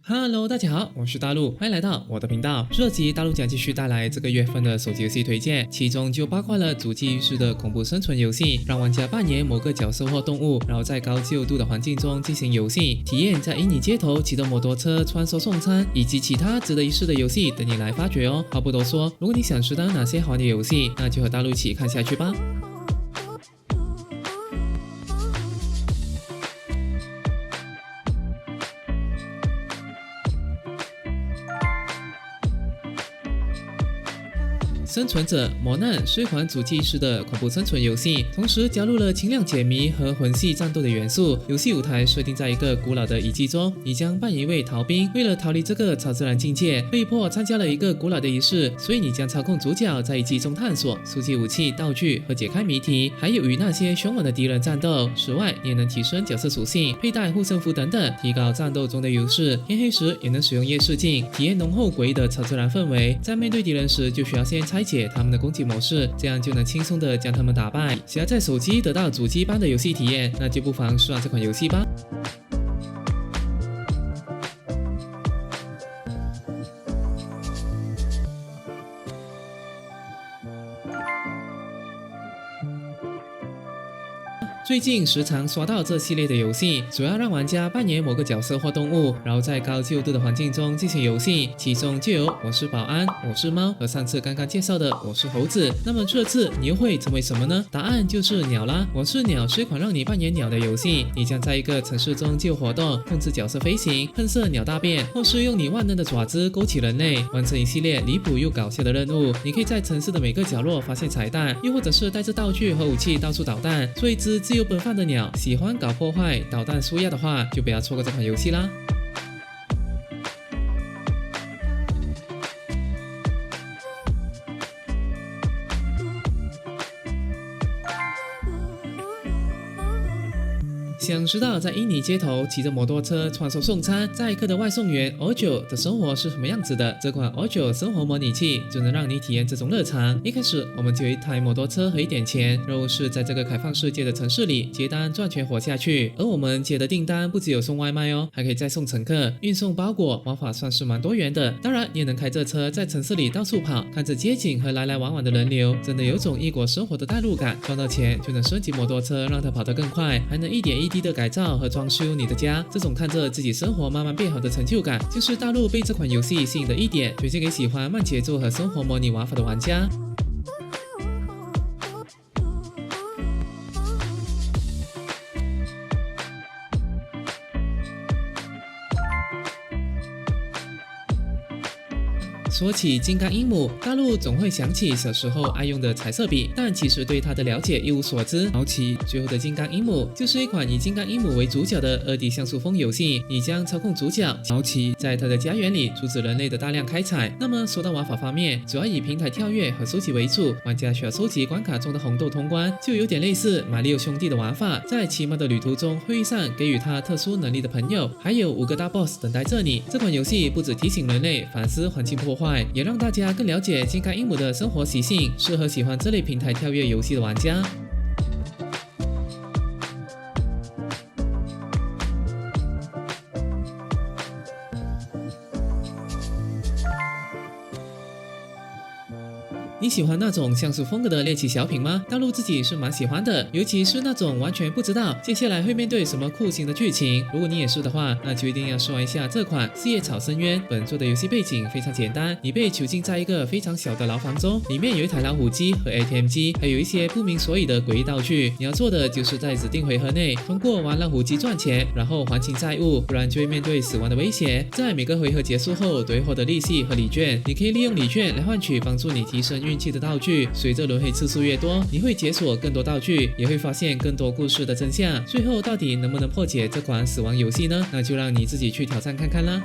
Hello，大家好，我是大陆，欢迎来到我的频道。这集大陆将继续带来这个月份的手机游戏推荐，其中就包括了主机域式的恐怖生存游戏，让玩家扮演某个角色或动物，然后在高自由度的环境中进行游戏体验，在印尼街头骑着摩托车穿梭送餐，以及其他值得一试的游戏等你来发掘哦。话不多说，如果你想知道哪些好玩的游戏，那就和大陆一起看下去吧。生存者磨难是一款主机式的恐怖生存游戏，同时加入了轻量解谜和魂系战斗的元素。游戏舞台设定在一个古老的遗迹中，你将扮演一位逃兵，为了逃离这个超自然境界，被迫参加了一个古老的仪式，所以你将操控主角在遗迹中探索，收集武器、道具和解开谜题，还有与那些凶猛的敌人战斗。此外，你也能提升角色属性，佩戴护身符等等，提高战斗中的优势。天黑时也能使用夜视镜，体验浓厚诡异的超自然氛围。在面对敌人时，就需要先拆解他们的攻击模式，这样就能轻松的将他们打败。想要在手机得到主机般的游戏体验，那就不妨试玩这款游戏吧。最近时常刷到这系列的游戏，主要让玩家扮演某个角色或动物，然后在高自由度的环境中进行游戏，其中就有我是保安、我是猫和上次刚刚介绍的我是猴子。那么这次你又会成为什么呢？答案就是鸟啦！我是鸟是一款让你扮演鸟的游戏，你将在一个城市中自由活动，控制角色飞行、喷射鸟大便，或是用你万能的爪子勾起人类，完成一系列离谱又搞笑的任务。你可以在城市的每个角落发现彩蛋，又或者是带着道具和武器到处捣蛋，做一只自由奔放的鸟。喜欢搞破坏、捣蛋舒压的话，就不要错过这款游戏啦。想知道在印尼街头骑着摩托车穿梭送餐，载客的外送员 Ojo 的生活是什么样子的？这款 Ojo 生活模拟器就能让你体验这种日常。一开始我们就有一台摩托车和一点钱，任务是在这个开放世界的城市里接单赚钱活下去。而我们接的订单不只有送外卖哦，还可以再送乘客、运送包裹，玩法算是蛮多元的。当然，你也能开着车在城市里到处跑，看着街景和来来往往的人流，真的有种异国生活的代入感。赚到钱就能升级摩托车，让它跑得更快，还能一点一滴的改造和装修你的家，这种看着自己生活慢慢变好的成就感，就是大陆被这款游戏吸引的一点，推荐给喜欢慢节奏和生活模拟玩法的玩家。说起金刚鹦鹉，大陆总会想起小时候爱用的彩色笔，但其实对它的了解一无所知。好奇最后的金刚鹦鹉就是一款以金刚鹦鹉为主角的2D 像素风游戏，你将操控主角好奇在他的家园里阻止人类的大量开采。那么说到玩法方面，主要以平台跳跃和收集为主，玩家需要收集关卡中的红豆通关，就有点类似马里奥兄弟的玩法。在奇妙的旅途中会遇上给予他特殊能力的朋友，还有5个大 boss 等待着你。这款游戏不只提醒人类反思环境破坏，也让大家更了解金刚鹦鹉的生活习性，适合喜欢这类平台跳跃游戏的玩家。你喜欢那种像素风格的猎奇小品吗？大陆自己是蛮喜欢的，尤其是那种完全不知道接下来会面对什么酷刑的剧情。如果你也是的话，那就一定要试玩一下这款《四叶草深渊》。本作的游戏背景非常简单，你被囚禁在一个非常小的牢房中，里面有一台老虎机和 ATM 机，还有一些不明所以的诡异道具。你要做的就是在指定回合内通过玩老虎机赚钱，然后还清债务，不然就会面对死亡的威胁。在每个回合结束后都会获得利息和礼券，你可以利用礼券来换取帮助你提升运气的道具。随着轮回次数越多，你会解锁更多道具，也会发现更多故事的真相。最后到底能不能破解这款死亡游戏呢？那就让你自己去挑战看看啦。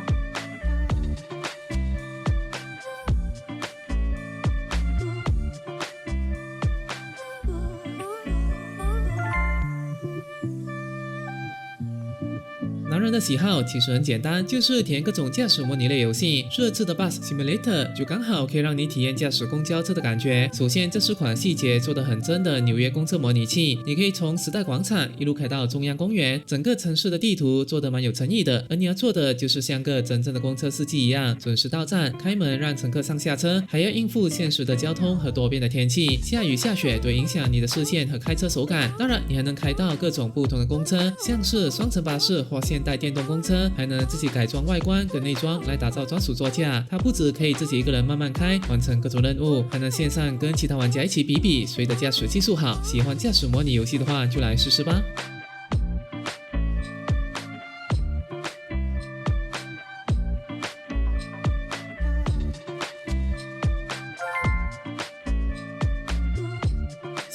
男人的喜好其实很简单，就是填各种驾驶模拟类游戏。这次的 Bus Simulator 就刚好可以让你体验驾驶公交车的感觉。首先，这是款细节做得很真的纽约公车模拟器，你可以从时代广场一路开到中央公园，整个城市的地图做得蛮有诚意的。而你要做的就是像个真正的公车司机一样，准时到站，开门让乘客上下车，还要应付现实的交通和多变的天气，下雨下雪都影响你的视线和开车手感。当然，你还能开到各种不同的公车，像是双层巴士或现代电动公车，还能自己改装外观跟内装来打造专属座驾。它不止可以自己一个人慢慢开，完成各种任务，还能线上跟其他玩家一起比比谁的驾驶技术好。喜欢驾驶模拟游戏的话，就来试试吧。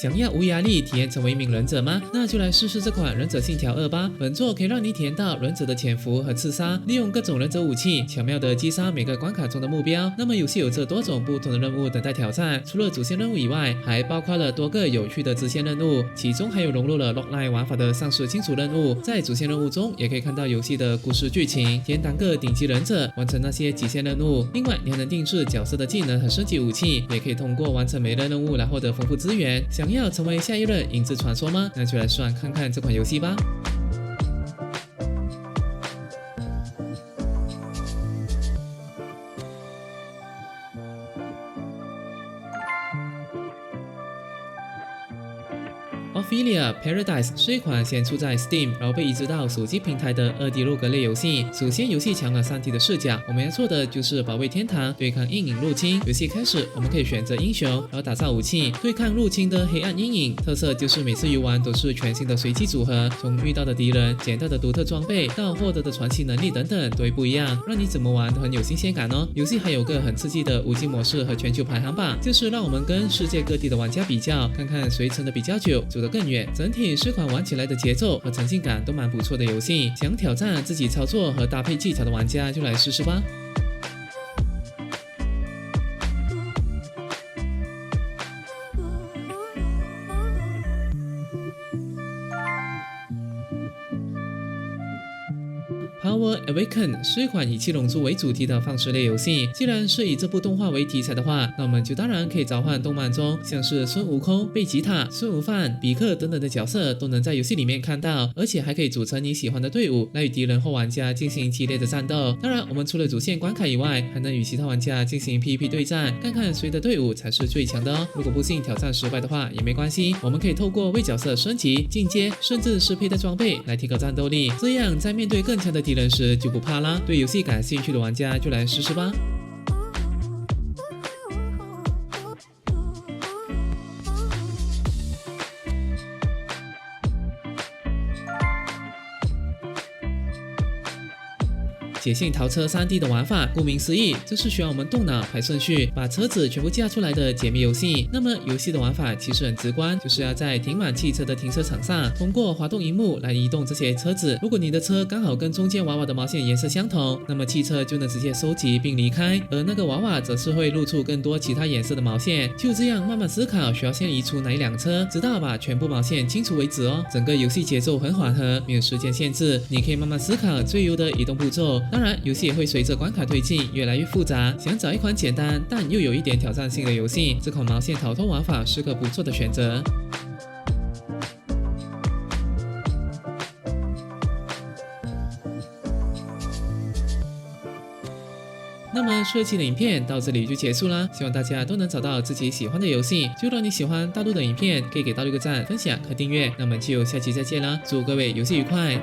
想要无压力体验成为一名忍者吗？那就来试试这款《忍者信条2》吧。本作可以让你体验到忍者的潜伏和刺杀，利用各种忍者武器巧妙地击杀每个关卡中的目标。那么游戏有着多种不同的任务等待挑战，除了主线任务以外，还包括了多个有趣的支线任务，其中还有融入了 Logline 玩法的丧尸清除任务。在主线任务中，也可以看到游戏的故事剧情，体验当个顶级忍者，完成那些极限任务。另外，你还能定制角色的技能和升级武器，也可以通过完成每日任务来获得丰富资源。想要成为下一任影子传说吗？那就来试玩看看这款游戏吧。Ophelia Paradise 是一款先出在 Steam， 然后被移植到手机平台的2D 肉鸽类游戏。首先，游戏强了3D 的视角，我们要做的就是保卫天堂，对抗阴影入侵。游戏开始，我们可以选择英雄，然后打造武器，对抗入侵的黑暗阴影。特色就是每次游玩都是全新的随机组合，从遇到的敌人、捡到的独特装备到获得的传奇能力等等，都会不一样，让你怎么玩都很有新鲜感哦。游戏还有个很刺激的5级模式和全球排行榜，就是让我们跟世界各地的玩家比较，看看谁撑得比较久，走得更远。整体是款玩起来的节奏和沉浸感都蛮不错的游戏，想挑战自己操作和搭配技巧的玩家就来试试吧。Power Awaken 是一款以七龙珠为主题的放尸类游戏。既然是以这部动画为题材的话，那我们就当然可以召唤动漫中像是孙悟空、贝吉塔、孙悟饭、比克等等的角色都能在游戏里面看到，而且还可以组成你喜欢的队伍来与敌人或玩家进行激烈的战斗。当然，我们除了主线关卡以外，还能与其他玩家进行 PVP 对战，看看谁的队伍才是最强的哦。如果不幸挑战失败的话也没关系，我们可以透过为角色升级、进阶，甚至是佩戴装备来提高战斗力，这样在面对更强的敌人时就不怕啦。对游戏感兴趣的玩家就来试试吧。解性逃车3D 的玩法，顾名思义，就是需要我们动脑排顺序，把车子全部架出来的解密游戏。那么游戏的玩法其实很直观，就是要在停满汽车的停车场上，通过滑动萤幕来移动这些车子。如果你的车刚好跟中间娃娃的毛线颜色相同，那么汽车就能直接收集并离开，而那个娃娃则是会露出更多其他颜色的毛线。就这样慢慢思考需要先移出哪一辆车，直到把全部毛线清除为止哦。整个游戏节奏很缓和，没有时间限制，你可以慢慢思考最优的移动步骤。当然，游戏也会随着关卡推进越来越复杂。想找一款简单但又有一点挑战性的游戏，这款毛线逃脱玩法是个不错的选择。那么这期的影片到这里就结束啦，希望大家都能找到自己喜欢的游戏。就如果你喜欢大陆的影片，可以给大陆个赞、分享和订阅。那么就下期再见啦，祝各位游戏愉快！